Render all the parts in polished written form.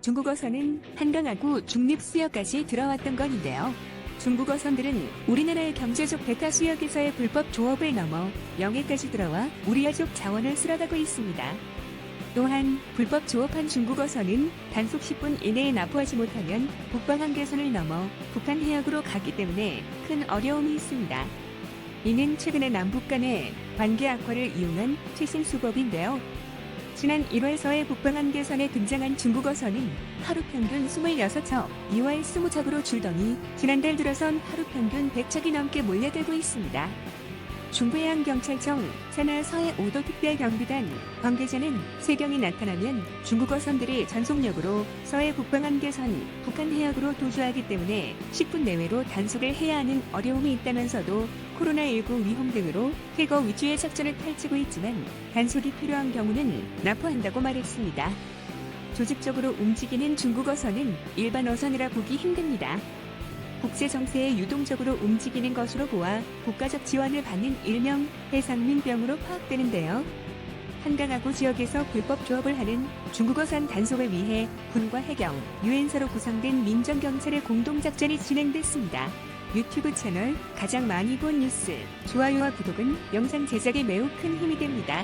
중국어선은 한강하고 중립수역까지 들어왔던 건인데요. 중국어선들은 우리나라의 경제적 배타 수역에서의 불법 조업을 넘어 영해까지 들어와 우리아족 자원을 쓸어가고 있습니다. 또한 불법 조업한 중국어선은 단속 10분 이내에 납부하지 못하면 북방 한계선을 넘어 북한 해역으로 가기 때문에 큰 어려움이 있습니다. 이는 최근에 남북 간의 관계 악화를 이용한 최신 수법인데요. 지난 1월서의 북방 한계선에 등장한 중국어선은 하루 평균 26척, 2월 20척으로 줄더니 지난달 들어선 하루 평균 100척이 넘게 몰려들고 있습니다. 중부해양경찰청 산하 서해 5도 특별경비단 관계자는 세경이 나타나면 중국어선들이 전속력으로 서해 북방 한계선, 북한 해역으로 도주하기 때문에 10분 내외로 단속을 해야 하는 어려움이 있다면서도 코로나19 위험 등으로 퇴거 위주의 작전을 펼치고 있지만 단속이 필요한 경우는 납부한다고 말했습니다. 조직적으로 움직이는 중국어선은 일반 어선이라 보기 힘듭니다. 국제 정세에 유동적으로 움직이는 것으로 보아 국가적 지원을 받는 일명 해상민병으로 파악되는데요. 한강하구 지역에서 불법 조업을 하는 중국어선 단속을 위해 군과 해경, 유엔사로 구성된 민정경찰의 공동작전이 진행됐습니다. 유튜브 채널 가장 많이 본 뉴스, 좋아요와 구독은 영상 제작에 매우 큰 힘이 됩니다.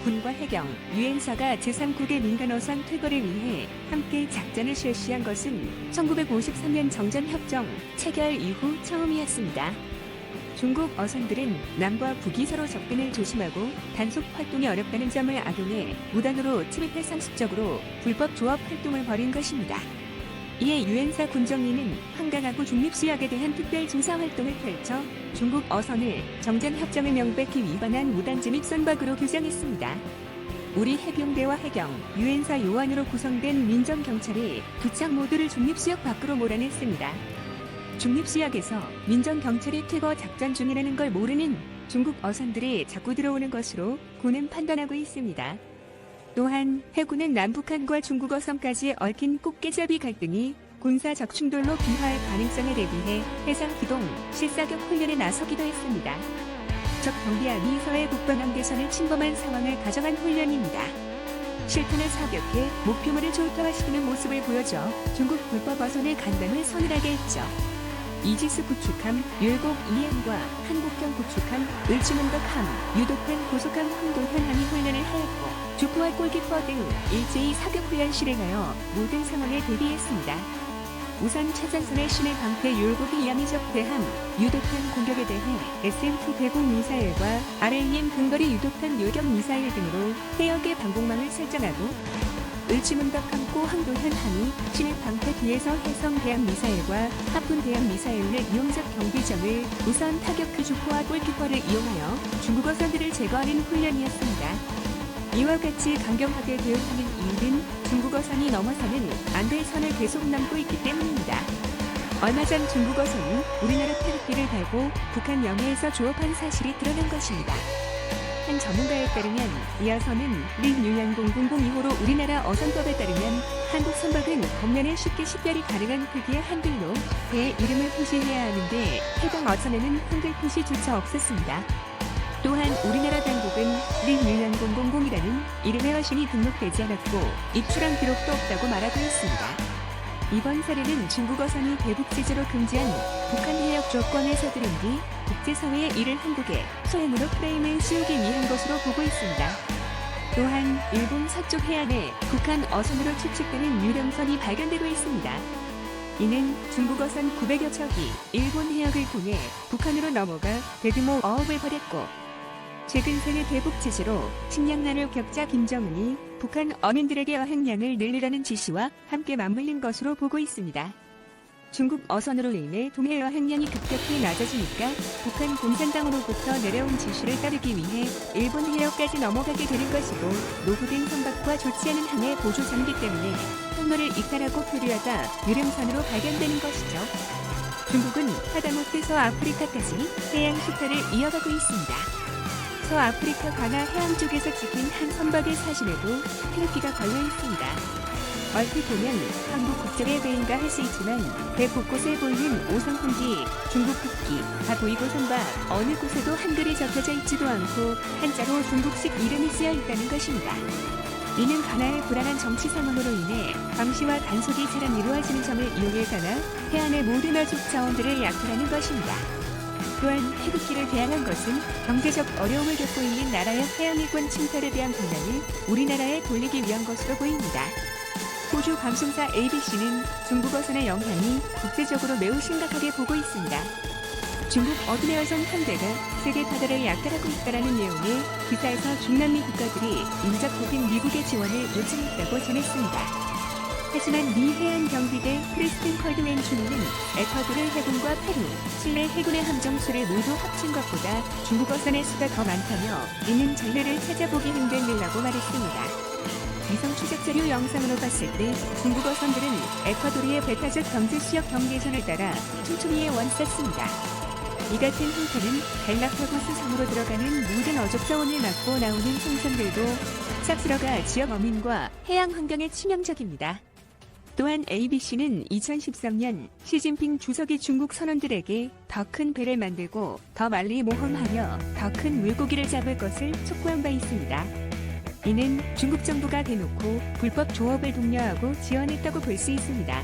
군과 해경, 유엔사가 제3국의 민간어선 퇴거를 위해 함께 작전을 실시한 것은 1953년 정전협정 체결 이후 처음이었습니다. 중국 어선들은 남과 북이 서로 접근을 조심하고 단속 활동이 어렵다는 점을 악용해 무단으로 침입해 상습적으로 불법 조업 활동을 벌인 것입니다. 이에 유엔사 군정리는 한강하구 중립수역에 대한 특별 조사 활동을 펼쳐 중국 어선을 정전협정을 명백히 위반한 무단진입 선박으로 규정했습니다. 우리 해병대와 해경, 유엔사 요원으로 구성된 민정경찰이 두 척 모두를 중립수역 밖으로 몰아냈습니다. 중립수역에서 민정경찰이 퇴거 작전 중이라는 걸 모르는 중국 어선들이 자꾸 들어오는 것으로 군은 판단하고 있습니다. 또한 해군은 남북한과 중국어선까지 얽힌 꽃게잡이 갈등이 군사적 충돌로 비화할 가능성에 대비해 해상기동, 실사격 훈련에 나서기도 했습니다. 적 경비함이 서해 북방 한계선을 침범한 상황을 가정한 훈련입니다. 실탄을 사격해 목표물을 초토화시키는 모습을 보여줘 중국 불법 어선의 간담을 서늘하게 했죠. 이지스 구축함, 율곡 이함과 한국형 구축함, 을지문덕함, 유독한 고속함 황도현함이 훈련을 하였고 주포와 골키퍼 등 일제히 사격훈련 실행하여 모든 상황에 대비했습니다. 우선 최전선의 신의 방패 율곡이 이함이 적대함, 유독한 공격에 대해 SM-2 대공 미사일과 RAM 근거리 유독한 요격 미사일 등으로 해역의 방공망을 설정하고 을지문덕함고 황도현함이 신의 방패 뒤에서 해성 대함 미사일과 하푼 대함 미사일을 이용적 경비정을 우선 타격해 주포와 골키퍼를 이용하여 중국어선들을 제거하는 훈련이었습니다. 이와 같이 강경하게 대응하는 이유는 중국어선이 넘어서는 안 될 선을 계속 넘고 있기 때문입니다. 얼마 전 중국어선이 우리나라 태극기를 달고 북한 영해에서 조업한 사실이 드러난 것입니다. 한 전문가에 따르면 이 어선은 링유양 0002호로 우리나라 어선법에 따르면 한국 선박은 겉면에 쉽게 식별이 가능한 크기의 한글로 배의 이름을 표시해야 하는데 해당 어선에는 한글 표시조차 없었습니다. 또한 우리나라 당국은 링유양 000이라는 이름의 어신이 등록되지 않았고 입출한 기록도 없다고 말하고 있습니다. 이번 사례는 중국어선이 대북 제재로 금지한 북한 해역 조건을 서두른 뒤 국제사회의 이를 한국에 소행으로 프레임을 씌우기 위한 것으로 보고 있습니다. 또한 일본 서쪽 해안에 북한 어선으로 추측되는 유령선이 발견되고 있습니다. 이는 중국어선 900여 척이 일본 해역을 통해 북한으로 넘어가 대규모 어업을 벌였고 최근 생애 대북 제재로 식량난을 겪자 김정은이 북한 어민들에게 어획량을 늘리라는 지시와 함께 맞물린 것으로 보고 있습니다. 중국 어선으로 인해 동해 어획량이 급격히 낮아지니까 북한 공산당으로부터 내려온 지시를 따르기 위해 일본 해역까지 넘어가게 되는 것이고 노후된 선박과 좋지 않은 항해 보조 장비 때문에 항로를 이탈하고 표류하다 유령선으로 발견되는 것이죠. 중국은 하다못해 아프리카까지 해양 수탈을 이어가고 있습니다. 서아프리카 가나 해안 쪽에서 찍힌 한 선박의 사진에도 태극기가 걸려 있습니다. 얼핏 보면 한국 국적의 배인가 할 수 있지만 배 곳곳에 보이는 오성풍기, 중국 국기, 다 보이고 선바 어느 곳에도 한글이 적혀져 있지도 않고 한자로 중국식 이름이 쓰여 있다는 것입니다. 이는 가나의 불안한 정치 상황으로 인해 감시와 단속이 잘 안 이루어지는 점을 이용해서나 해안의 모든 어족 자원들을 약탈하는 것입니다. 또한 태극기를 개항한 것은 경제적 어려움을 겪고 있는 나라의 해양이권 침탈에 대한 비난을 우리나라에 돌리기 위한 것으로 보입니다. 호주 방송사 ABC는 중국 어선의 영향이 국제적으로 매우 심각하게 보고 있습니다. 중국 어둠의 어선 한 대가 세계 바다를 약탈하고 있다는 내용의 기사에서 중남미 국가들이 인적 고민 미국의 지원을 요청했다고 전했습니다. 하지만 미 해안 경비대 크리스틴 컬드웬 중위는 에콰도르 해군과 페루, 칠레 해군의 함정수를 모두 합친 것보다 중국 어선의 수가 더 많다며 이는 전례를 찾아보기 힘든 일이라고 말했습니다. 위성 추적 자료 영상으로 봤을 때 중국 어선들은 에콰도르의 배타적 경제 수역 경계선을 따라 촘촘히에 원쌌습니다. 이 같은 형태는 갈라파고스 섬으로 들어가는 모든 어족 자원을 막고 나오는 생선들도 싹쓸어가 지역 어민과 해양 환경에 치명적입니다. 또한 ABC는 2013년 시진핑 주석이 중국 선원들에게 더 큰 배를 만들고 더 멀리 모험하며 더 큰 물고기를 잡을 것을 촉구한 바 있습니다. 이는 중국 정부가 대놓고 불법 조업을 독려하고 지원했다고 볼 수 있습니다.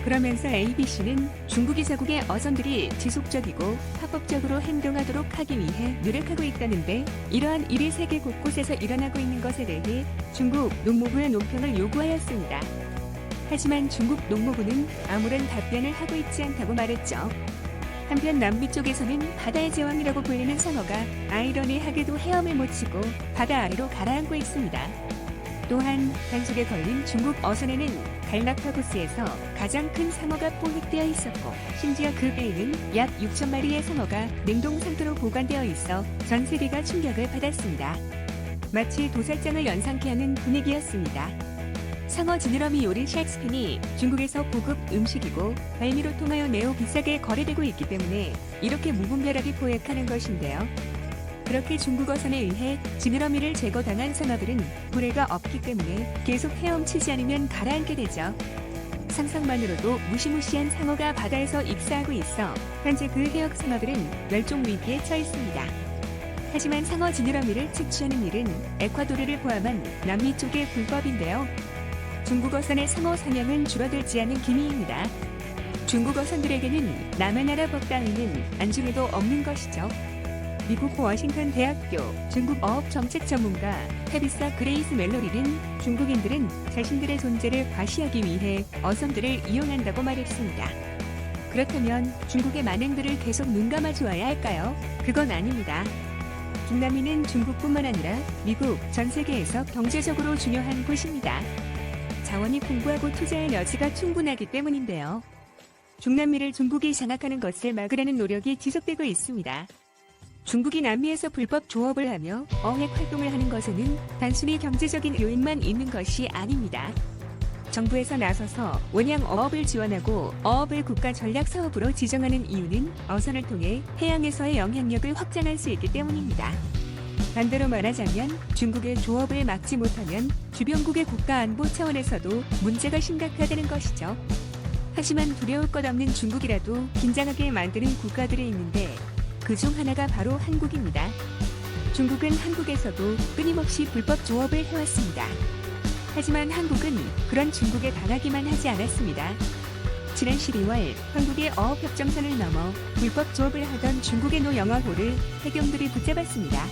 그러면서 ABC는 중국이 자국의 어선들이 지속적이고 합법적으로 행동하도록 하기 위해 노력하고 있다는데 이러한 일이 세계 곳곳에서 일어나고 있는 것에 대해 중국 농무부의 논평을 요구하였습니다. 하지만 중국 농무부는 아무런 답변을 하고 있지 않다고 말했죠. 한편 남미 쪽에서는 바다의 제왕이라고 불리는 상어가 아이러니하게도 헤엄을 못 치고 바다 아래로 가라앉고 있습니다. 또한 단속에 걸린 중국 어선에는 갈라파고스에서 가장 큰 상어가 포획되어 있었고 심지어 그 배에는 약 6천 마리의 상어가 냉동 상태로 보관되어 있어 전 세계가 충격을 받았습니다. 마치 도살장을 연상케 하는 분위기였습니다. 상어 지느러미 요리 샥스핀이 중국에서 고급 음식이고 발미로 통하여 매우 비싸게 거래되고 있기 때문에 이렇게 무분별하게 포획하는 것인데요. 그렇게 중국 어선에 의해 지느러미를 제거당한 상어들은 구레가 없기 때문에 계속 헤엄치지 않으면 가라앉게 되죠. 상상만으로도 무시무시한 상어가 바다에서 입사하고 있어 현재 그 해역 상어들은 멸종 위기에 처했습니다. 하지만 상어 지느러미를 채취하는 일은 에콰도르를 포함한 남미 쪽의 불법인데요. 중국 어선의 상어 사냥은 줄어들지 않은 기미입니다. 중국 어선들에게는 남의 나라 법 따위는 안중에도 없는 것이죠. 미국 워싱턴 대학교 중국 어업 정책 전문가 타비사 그레이스 멜로리는 중국인들은 자신들의 존재를 과시하기 위해 어선들을 이용한다고 말했습니다. 그렇다면 중국의 만행들을 계속 눈감아 주어야 할까요? 그건 아닙니다. 중남미는 중국뿐만 아니라 미국, 전 세계에서 경제적으로 중요한 곳입니다. 자원이 풍부하고 투자할 여지가 충분하기 때문인데요. 중남미를 중국이 장악하는 것을 막으려는 노력이 지속되고 있습니다. 중국이 남미에서 불법 조업을 하며 어획 활동을 하는 것에는 단순히 경제적인 요인만 있는 것이 아닙니다. 정부에서 나서서 원양 어업을 지원하고 어업을 국가 전략 사업으로 지정하는 이유는 어선을 통해 해양에서의 영향력을 확장할 수 있기 때문입니다. 반대로 말하자면 중국의 조업을 막지 못하면 주변국의 국가 안보 차원에서도 문제가 심각하다는 것이죠. 하지만 두려울 것 없는 중국이라도 긴장하게 만드는 국가들이 있는데 그중 하나가 바로 한국입니다. 중국은 한국에서도 끊임없이 불법 조업을 해왔습니다. 하지만 한국은 그런 중국에 당하기만 하지 않았습니다. 지난 12월 한국의 어업협정선을 넘어 불법 조업을 하던 중국의 노영화호를 해경들이 붙잡았습니다.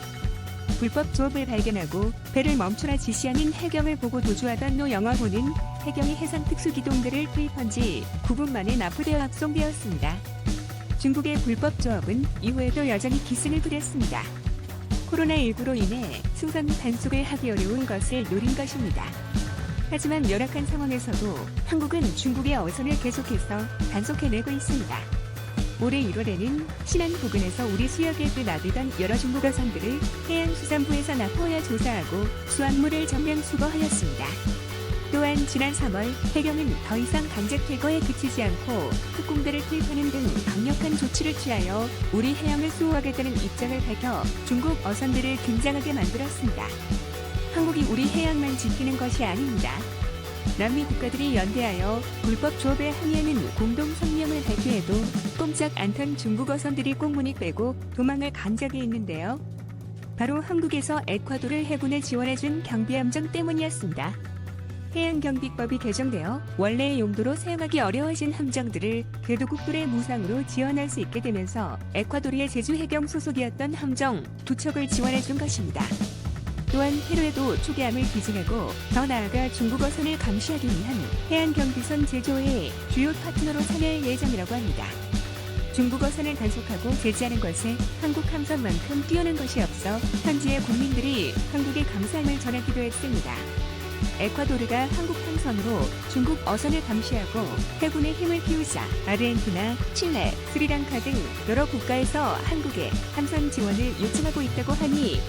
불법 조업을 발견하고 배를 멈추라 지시하는 해경을 보고 도주하던 노영화호는 해경이 해상 특수기동대를 투입한 지 9분 만에 납포되어 합송되었습니다. 중국의 불법 조업은 이후에도 여전히 기승을 부렸습니다. 코로나19로 인해 승선 단속을 하기 어려운 것을 노린 것입니다. 하지만 열악한 상황에서도 한국은 중국의 어선을 계속해서 단속해내고 있습니다. 올해 1월에는 신안 부근에서 우리 수역에 드나들던 여러 중국 어선들을 해양수산부에서 납포하여 조사하고 수확물을 정량 수거하였습니다. 또한 지난 3월 해경은 더 이상 강제 퇴거에 그치지 않고 특공대를 투입하는 등 강력한 조치를 취하여 우리 해양을 수호하겠다는 입장을 밝혀 중국 어선들을 긴장하게 만들었습니다. 한국이 우리 해양만 지키는 것이 아닙니다. 남미 국가들이 연대하여 불법 조업에 항의하는 공동 성명을 발표해도 꼼짝 않던 중국 어선들이 꽁무니 빼고 도망을 간 적이 있는데요. 바로 한국에서 에콰도르 해군에 지원해준 경비함정 때문이었습니다. 해양경비법이 개정되어 원래의 용도로 사용하기 어려워진 함정들을 궤도국들의 무상으로 지원할 수 있게 되면서 에콰도르의 제주 해경 소속이었던 함정 2척을 지원해준 것입니다. 또한 페루에도 초계함을 기증하고 더 나아가 중국 어선을 감시하기 위한 해안경비선 제조의 주요 파트너로 참여할 예정이라고 합니다. 중국 어선을 단속하고 제지하는 것에 한국 함선만큼 뛰어난 것이 없어 현지의 국민들이 한국에 감사함을 전하기도 했습니다. 에콰도르가 한국 함선으로 중국 어선을 감시하고 해군의 힘을 키우자 아르헨티나, 칠레, 스리랑카 등 여러 국가에서 한국에 함선 지원을 요청하고 있다고 하니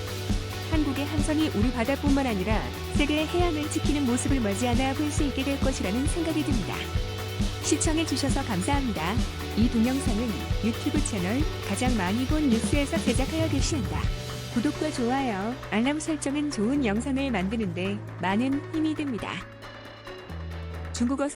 한국의 함선이 우리 바다뿐만 아니라 세계의 해양을 지키는 모습을 머지않아 볼 수 있게 될 것이라는 생각이 듭니다. 시청해주셔서 감사합니다. 이 동영상은 유튜브 채널 가장 많이 본 뉴스에서 제작하여 게시한다. 구독과 좋아요, 알람 설정은 좋은 영상을 만드는데 많은 힘이 됩니다. 중국어